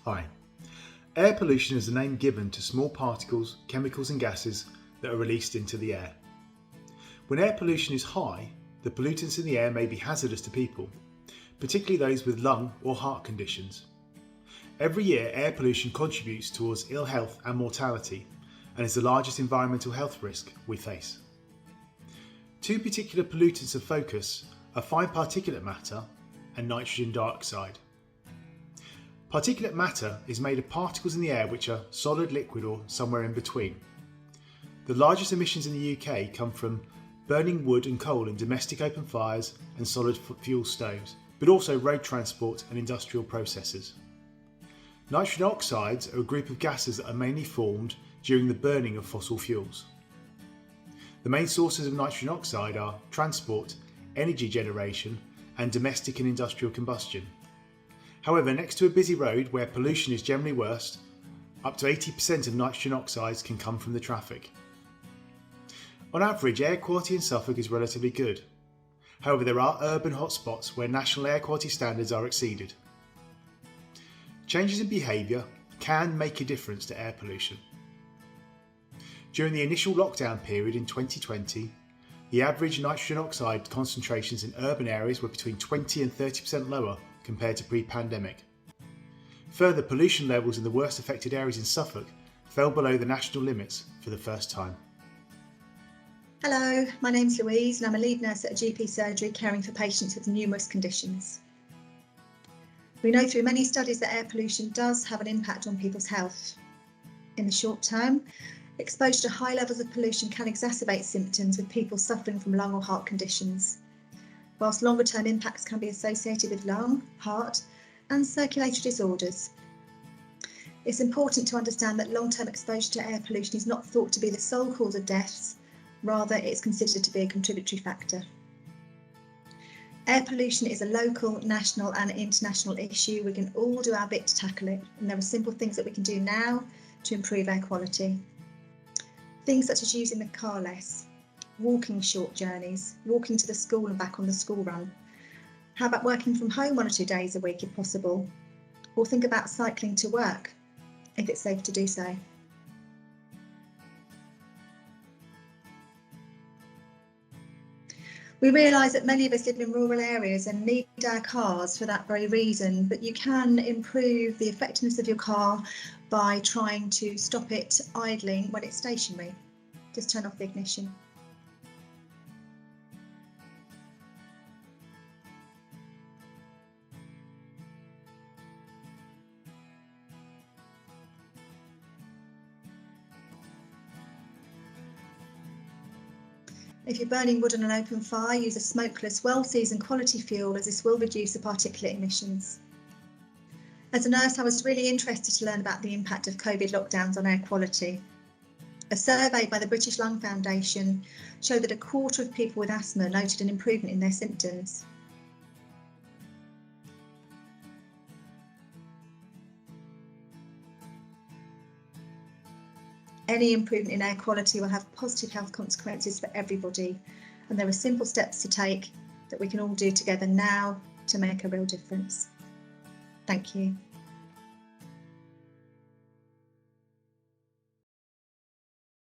Hi. Air pollution is the name given to small particles, chemicals and gases that are released into the air. When air pollution is high, the pollutants in the air may be hazardous to people, particularly those with lung or heart conditions. Every year, air pollution contributes towards ill health and mortality and is the largest environmental health risk we face. Two particular pollutants of focus are fine particulate matter and nitrogen dioxide. Particulate matter is made of particles in the air which are solid, liquid or somewhere in between. The largest emissions in the UK come from burning wood and coal in domestic open fires and solid fuel stoves, but also road transport and industrial processes. Nitrogen oxides are a group of gases that are mainly formed during the burning of fossil fuels. The main sources of nitrogen oxide are transport, energy generation and domestic and industrial combustion. However, next to a busy road where pollution is generally worst, up to 80% of nitrogen oxides can come from the traffic. On average, air quality in Suffolk is relatively good. However, there are urban hotspots where national air quality standards are exceeded. Changes in behaviour can make a difference to air pollution. During the initial lockdown period in 2020, the average nitrogen oxide concentrations in urban areas were between 20 and 30% lower compared to pre-pandemic. Further, pollution levels in the worst affected areas in Suffolk fell below the national limits for the first time. Hello, my name's Louise and I'm a lead nurse at a GP surgery caring for patients with numerous conditions. We know through many studies that air pollution does have an impact on people's health. In the short term, exposure to high levels of pollution can exacerbate symptoms with people suffering from lung or heart conditions, whilst longer term impacts can be associated with lung, heart and circulatory disorders. It's important to understand that long-term exposure to air pollution is not thought to be the sole cause of deaths, rather it's considered to be a contributory factor. Air pollution is a local, national and international issue. We can all do our bit to tackle it, and there are simple things that we can do now to improve air quality. Things such as using the car less, walking short journeys, walking to the school and back on the school run. How about working from home 1 or 2 days a week if possible? Or think about cycling to work if it's safe to do so. We realise that many of us live in rural areas and need our cars for that very reason, but you can improve the effectiveness of your car by trying to stop it idling when it's stationary. Just turn off the ignition. If you're burning wood on an open fire, use a smokeless, well-seasoned quality fuel, as this will reduce the particulate emissions. As a nurse, I was really interested to learn about the impact of COVID lockdowns on air quality. A survey by the British Lung Foundation showed that 1/4 of people with asthma noted an improvement in their symptoms. Any improvement in air quality will have positive health consequences for everybody, and there are simple steps to take that we can all do together now to make a real difference. Thank you.